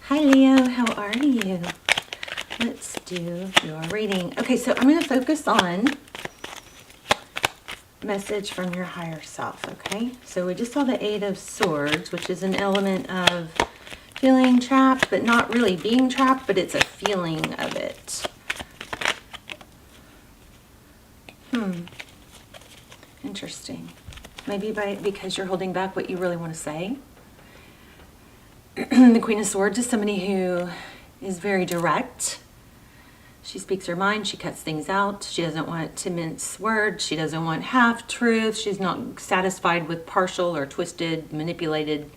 Hi Leo, how are you? Let's do your reading. Okay, so I'm going to focus on message from your higher self, okay? So we just saw the Eight of Swords, which is an element of feeling trapped, but not really being trapped, but it's a feeling of it. Interesting. Maybe because you're holding back what you really want to say. The Queen of Swords is somebody who is very direct. She speaks her mind. She cuts things out. She doesn't want to mince words. She doesn't want half-truths. She's not satisfied with partial or twisted, manipulated,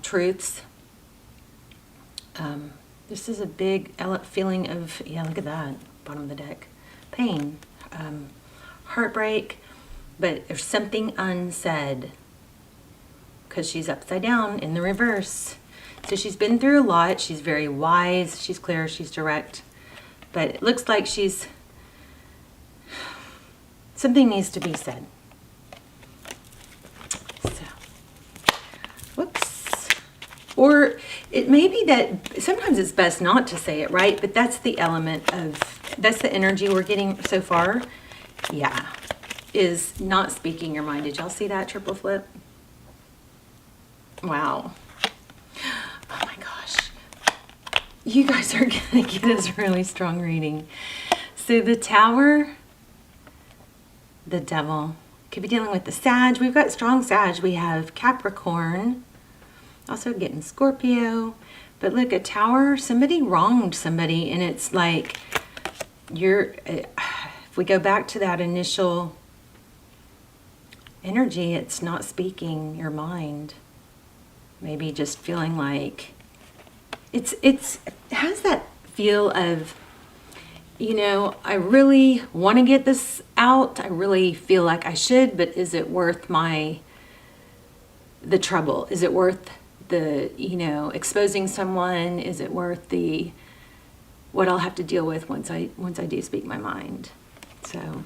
truths. This is a big feeling of, look at that, bottom of the deck. Pain, heartbreak, but there's something unsaid because she's upside down in the reverse. So she's been through a lot. She's very wise. She's clear. She's direct. But it looks like something needs to be said. So, whoops. Or it may be that sometimes it's best not to say it, right? But that's the that's the energy we're getting so far. Yeah, is not speaking your mind. Did y'all see that triple flip? Wow. Oh my gosh. You guys are going to get a really strong reading. So the Tower, the Devil, could be dealing with the Sag. We've got strong Sag. We have Capricorn, also getting Scorpio. But look, a Tower, somebody wronged somebody, and it's like if we go back to that initial energy, it's not speaking your mind. Maybe just feeling like it has that feel of, I really want to get this out. I really feel like I should, but is it worth the trouble? Is it worth the, exposing someone? Is it worth what I'll have to deal with once I do speak my mind? So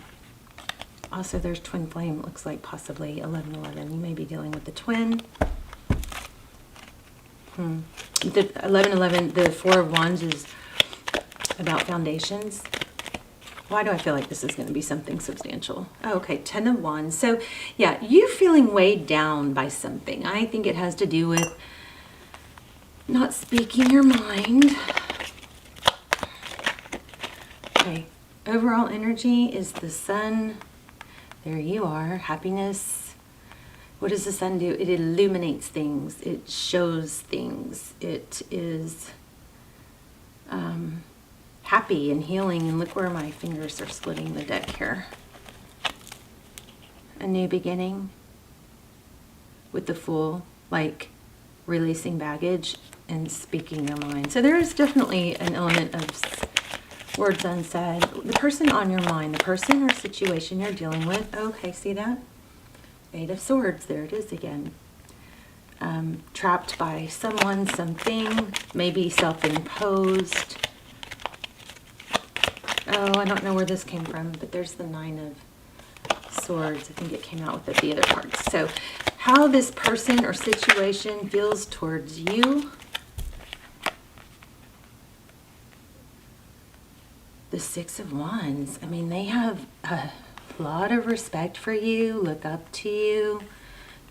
also there's twin flame. It looks like possibly 1111. You may be dealing with the twin. The 1111, the Four of Wands is about foundations. Why do I feel like this is going to be something substantial? Oh, okay, 10 of Wands. So, yeah, you're feeling weighed down by something. I think it has to do with not speaking your mind. Okay, overall energy is the Sun. There you are, happiness. What does the sun do? It illuminates things. It shows things. It is happy and healing. And look where my fingers are splitting the deck here. A new beginning with the Fool, like releasing baggage and speaking your mind. So there is definitely an element of words unsaid. The person on your mind, the person or situation you're dealing with. Okay, see that? Eight of Swords, there it is again. Trapped by someone, something, maybe self-imposed. Oh, I don't know where this came from, but there's the Nine of Swords. I think it came out with the other cards. So how this person or situation feels towards you. The Six of Wands. I mean, they have a lot of respect for you, look up to you.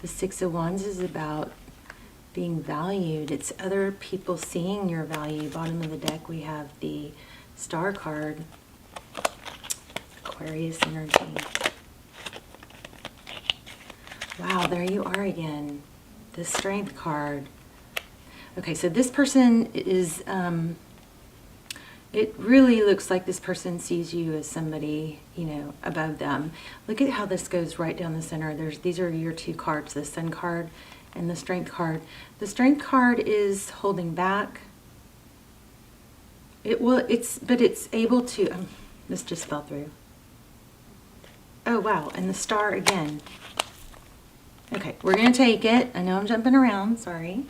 The Six of Wands is about being valued. It's other people seeing your value. Bottom of the deck, we have the Star card, Aquarius energy. Wow, there you are again. The Strength card. Okay, so this person is, it really looks like this person sees you as somebody, above them. Look at how this goes right down the center. These are your two cards, the Sun card and the Strength card. The Strength card is holding back. But it's able to, this just fell through. Oh, wow, and the Star again. Okay, we're going to take it. I know I'm jumping around, sorry.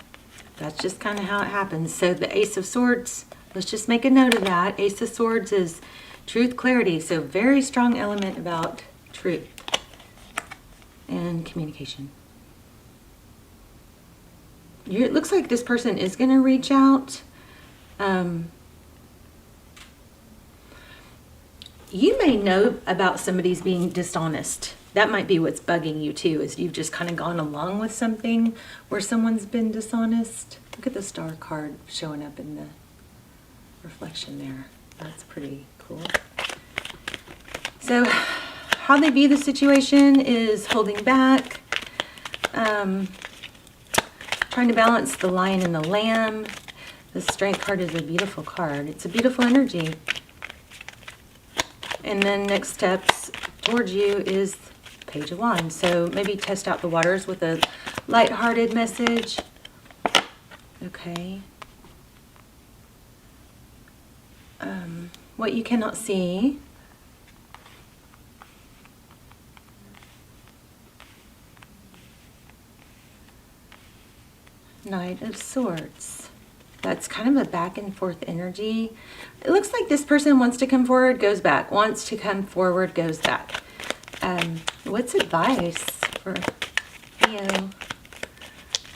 That's just kind of how it happens. So the Ace of Swords, let's just make a note of that. Ace of Swords is truth, clarity. So very strong element about truth and communication. It looks like this person is going to reach out. You may know about somebody's being dishonest. That might be what's bugging you too, is you've just kind of gone along with something where someone's been dishonest. Look at the star card showing up in the reflection there. That's pretty cool. So how they view the situation is holding back, trying to balance the lion and the lamb. The Strength card is a beautiful card. It's a beautiful energy. And then next steps towards you is Page of Wands. So maybe test out the waters with a lighthearted message. Okay. What you cannot see. Knight of Swords. That's kind of a back and forth energy. It looks like this person wants to come forward, goes back. Wants to come forward, goes back. What's advice for Leo?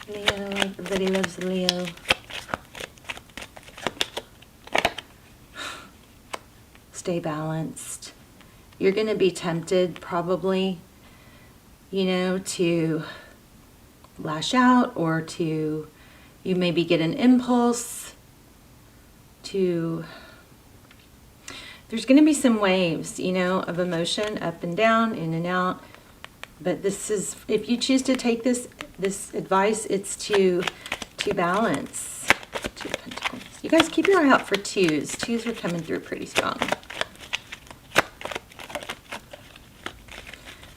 Leo, everybody loves Leo. Stay balanced. You're going to be tempted probably, you know, to lash out, or to, you maybe get an impulse to, there's going to be some waves, you know, of emotion, up and down, in and out. But this is, if you choose to take this advice, it's to balance. Two of Pentacles. You guys keep your eye out for twos. Twos are coming through pretty strong.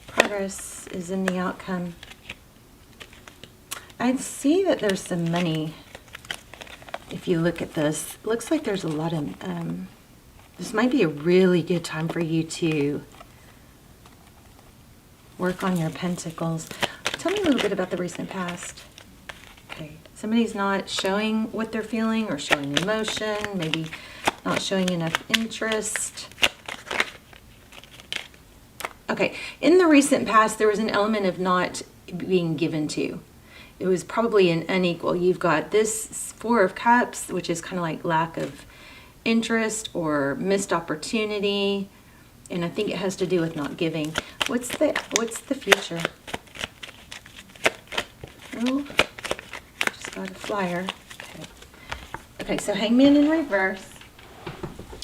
Progress is in the outcome. I see that there's some money. If you look at this, it looks like there's a lot of, this might be a really good time for you to work on your pentacles. Tell me a little bit about the recent past. Okay, somebody's not showing what they're feeling or showing emotion, maybe not showing enough interest. Okay, in the recent past, there was an element of not being given to. It was probably an unequal. You've got this Four of Cups, which is kind of like lack of interest or missed opportunity. And I think it has to do with not giving. What's the future? Oh, just got a flyer. Okay. Okay, so Hangman in reverse.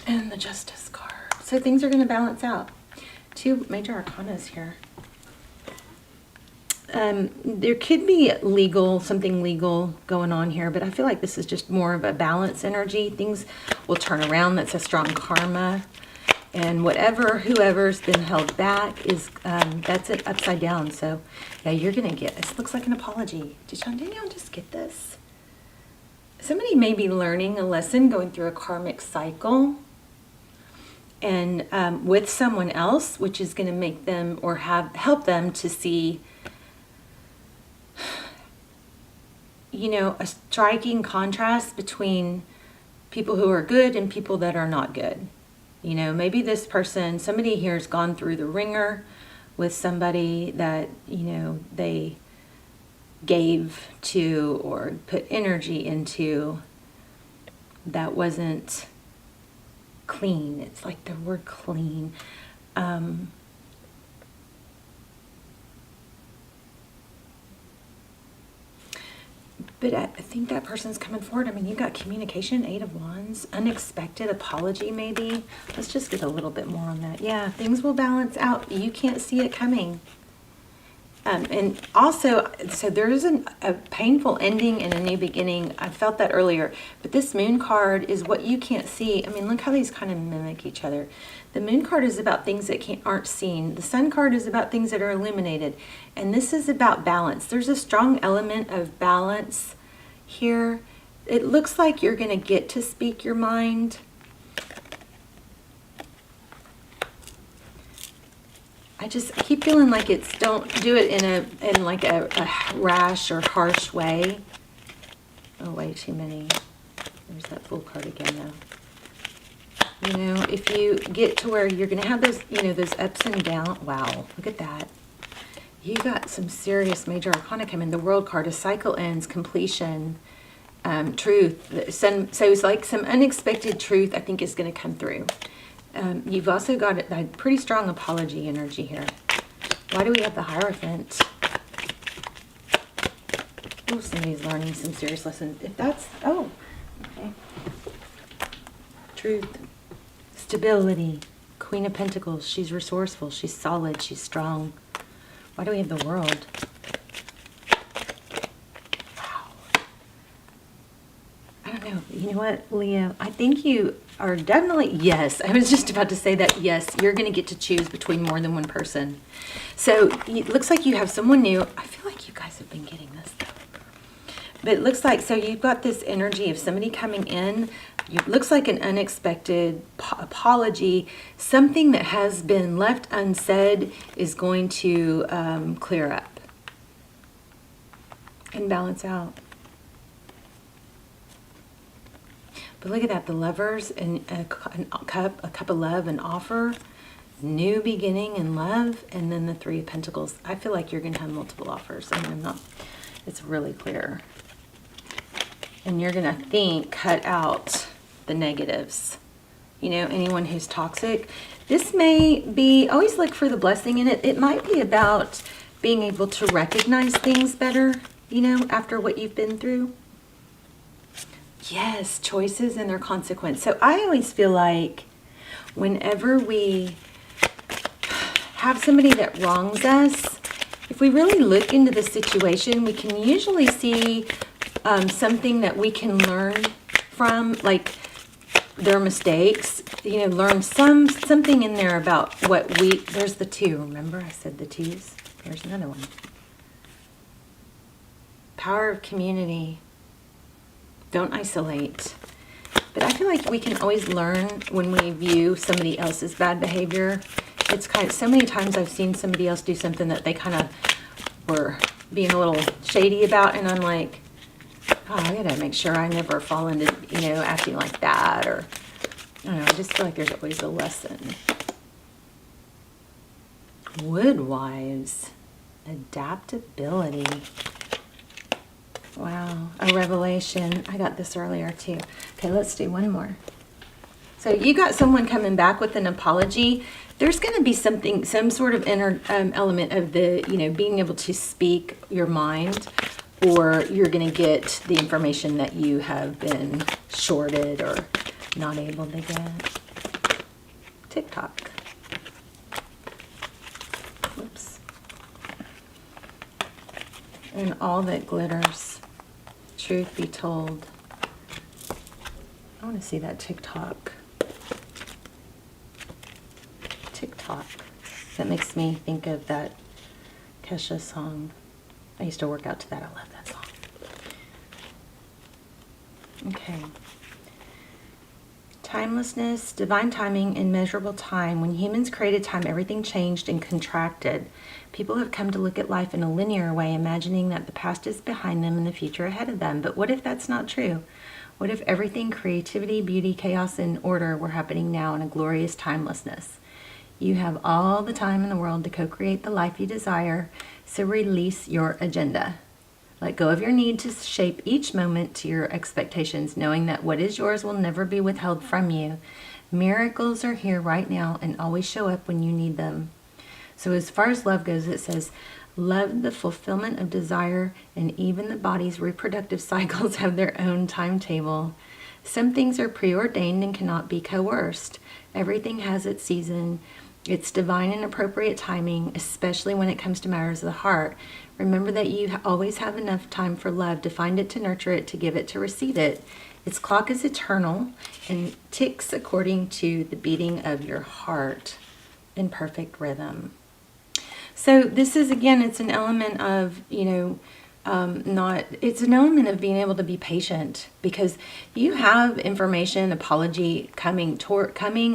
And the Justice card. So things are going to balance out. Two major arcanas here. There could be something legal going on here, but I feel like this is just more of a balance energy. Things will turn around. That's a strong karma. And whoever's been held back is, that's it upside down. So yeah, you're going to get, this looks like an apology. Didn't y'all just get this? Somebody may be learning a lesson, going through a karmic cycle, and with someone else, which is going to make them, or help them to see, you know, a striking contrast between people who are good and people that are not good. You know, maybe this person, somebody here has gone through the ringer with somebody that, you know, they gave to or put energy into that wasn't clean. It's like the word clean. But I think that person's coming forward. I mean, you've got communication, Eight of Wands, unexpected apology maybe. Let's just get a little bit more on that. Yeah, things will balance out. You can't see it coming. And also, so there's a painful ending and a new beginning. I felt that earlier. But this Moon card is what you can't see. I mean, look how these kind of mimic each other. The Moon card is about things that aren't seen. The Sun card is about things that are illuminated. And this is about balance. There's a strong element of balance here. It looks like you're going to get to speak your mind. I keep feeling like it's, don't do it in like a rash or harsh way. Oh, way too many. There's that Fool card again though. You know, if you get to where you're going to have those, you know, those ups and downs. Wow, look at that. You got some serious major arcana coming. The World card, a cycle ends, completion, truth. So it's like some unexpected truth I think is going to come through. You've also got a pretty strong apology energy here. Why do we have the Hierophant? Oh, somebody's learning some serious lessons. If that's, oh, okay. Truth, stability, Queen of Pentacles. She's resourceful, she's solid, she's strong. Why do we have the World? Wow. I don't know. You know what, Leo? I think you are definitely, yes, I was just about to say that, yes, you're going to get to choose between more than one person. So it looks like you have someone new. I feel like you guys have been getting this, though. But it looks like, so you've got this energy of somebody coming in. It looks like an unexpected apology. Something that has been left unsaid is going to clear up and balance out. But look at that, the Lovers and a cup of love, an offer, new beginning in love, and then the Three of Pentacles. I feel like you're going to have multiple offers. I mean, I'm not, it's really clear. And you're going to cut out the negatives. You know, anyone who's toxic. This may be, always look for the blessing in it. It might be about being able to recognize things better, you know, after what you've been through. Yes, choices and their consequence. So I always feel like whenever we have somebody that wrongs us, if we really look into the situation, we can usually see something that we can learn from, like their mistakes, you know, learn something in there about what there's the two, remember I said the twos? There's another one. Power of community. Don't isolate. But I feel like we can always learn when we view somebody else's bad behavior. It's kind of, so many times I've seen somebody else do something that they kind of were being a little shady about, and I'm like, oh, I gotta make sure I never fall into, you know, acting like that, or, I don't know, I just feel like there's always a lesson. Woodwives, adaptability. Wow, a revelation. I got this earlier too. Okay, let's do one more. So you got someone coming back with an apology. There's going to be something, some sort of inner element of the, you know, being able to speak your mind, or you're going to get the information that you have been shorted or not able to get. TikTok. Whoops. And all that glitters. Truth be told. I want to see that TikTok. TikTok. That makes me think of that Kesha song. I used to work out to that. I love that song. Okay. Timelessness, divine timing, immeasurable time. When humans created time, everything changed and contracted. People have come to look at life in a linear way, imagining that the past is behind them and the future ahead of them. But what if that's not true? What if everything, creativity, beauty, chaos, and order were happening now in a glorious timelessness? You have all the time in the world to co-create the life you desire, so release your agenda. Let go of your need to shape each moment to your expectations, knowing that what is yours will never be withheld from you. Miracles are here right now and always show up when you need them. So as far as love goes, it says, love, the fulfillment of desire, and even the body's reproductive cycles have their own timetable. Some things are preordained and cannot be coerced. Everything has its season. It's divine and appropriate timing, especially when it comes to matters of the heart. Remember that you always have enough time for love, to find it, to nurture it, to give it, to receive it. Its clock is eternal and ticks according to the beating of your heart in perfect rhythm. So this is, again, it's an element of, you know, it's an element of being able to be patient, because you have information, apology coming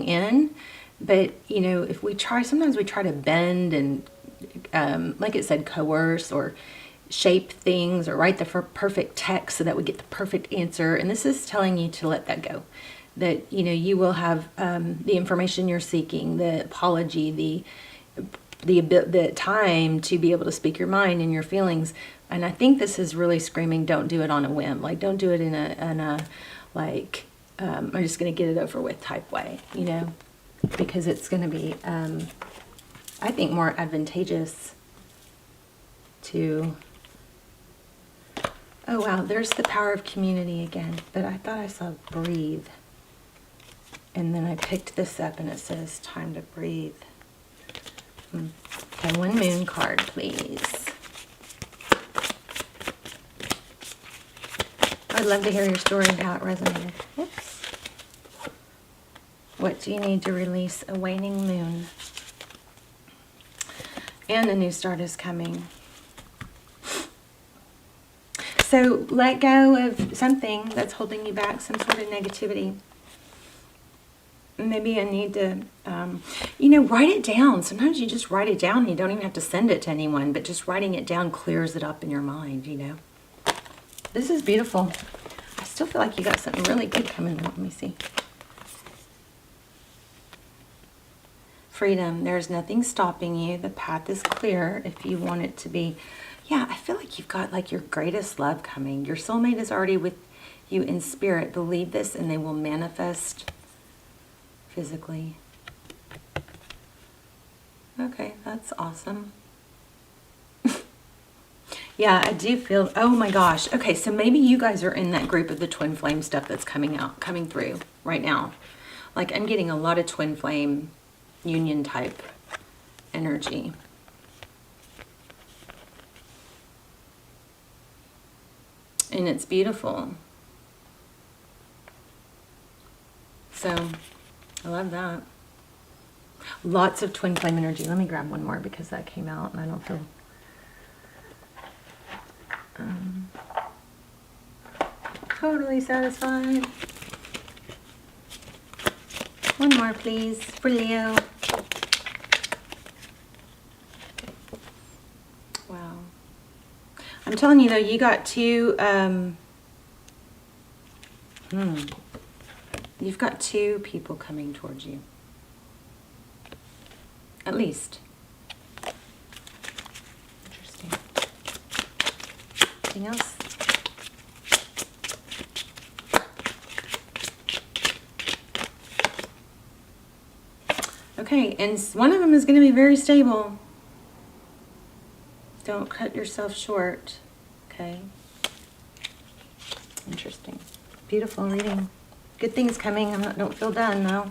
in, but, you know, if we try, sometimes we try to bend and, like it said, coerce or shape things or write the perfect text so that we get the perfect answer. And this is telling you to let that go. That, you know, you will have the information you're seeking, the apology, the the time to be able to speak your mind and your feelings. And I think this is really screaming, don't do it on a whim. Like, don't do it in a like, I'm just going to get it over with type way, you know, because it's going to be, I think, more advantageous to, oh wow, there's the power of community again, but I thought I saw breathe. And then I picked this up and it says time to breathe. Okay, one moon card, please. I'd love to hear your story and how it resonated. Oops. What do you need to release? A waning moon. And a new start is coming. So let go of something that's holding you back, some sort of negativity. Maybe I need to, you know, write it down. Sometimes you just write it down and you don't even have to send it to anyone, but just writing it down clears it up in your mind, you know. This is beautiful. I still feel like you got something really good coming up. Let me see. Freedom. There's nothing stopping you. The path is clear if you want it to be. Yeah, I feel like you've got like your greatest love coming. Your soulmate is already with you in spirit. Believe this and they will manifest physically. Okay, that's awesome. Yeah, I do feel, oh my gosh. Okay, so maybe you guys are in that group of the twin flame stuff that's coming through right now. Like, I'm getting a lot of twin flame union type energy. And it's beautiful. So, I love that. Lots of twin flame energy. Let me grab one more because that came out and I don't feel... totally satisfied. One more, please, for Leo. Wow. I'm telling you, though, you got two... You've got two people coming towards you. At least. Interesting. Anything else? Okay, and one of them is going to be very stable. Don't cut yourself short. Okay. Interesting. Beautiful reading. Good things coming. Don't feel done though.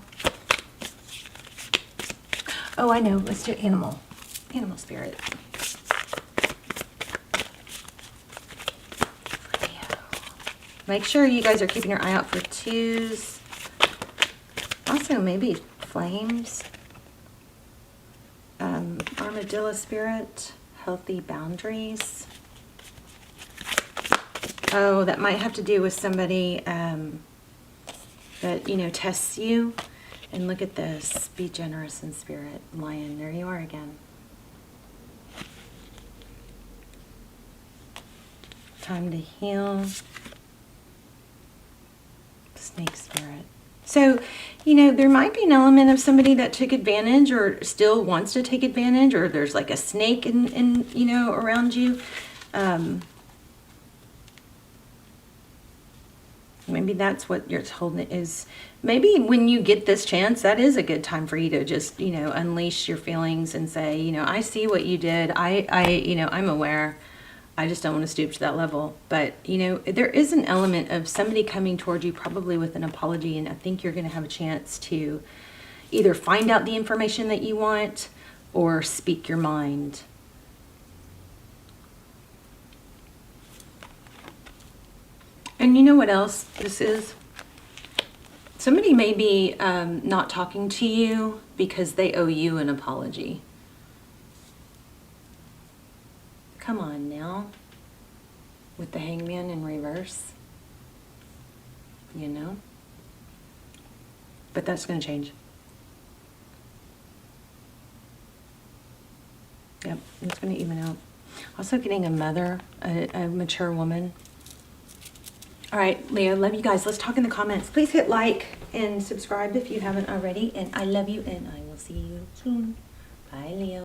Oh, I know. Let's do animal. Animal spirit. Make sure you guys are keeping your eye out for twos. Also, maybe flames. Armadillo spirit. Healthy boundaries. Oh, that might have to do with somebody that, you know, tests you. And look at this. Be generous in spirit. Lion. There you are again. Time to heal. Snake spirit. So, you know, there might be an element of somebody that took advantage or still wants to take advantage, or there's like a snake in you know, around you. Maybe that's what you're told is. Maybe when you get this chance, that is a good time for you to just, you know, unleash your feelings and say, you know, I see what you did. You know, I'm aware. I just don't want to stoop to that level. But, you know, there is an element of somebody coming toward you probably with an apology, and I think you're going to have a chance to either find out the information that you want or speak your mind. And you know what else this is? Somebody may be not talking to you because they owe you an apology. Come on now. With the hangman in reverse. You know? But that's going to change. Yep, it's going to even out. Also getting a mother, a mature woman. All right, Leo, love you guys. Let's talk in the comments. Please hit like and subscribe if you haven't already. And I love you, and I will see you soon. Bye, Leo.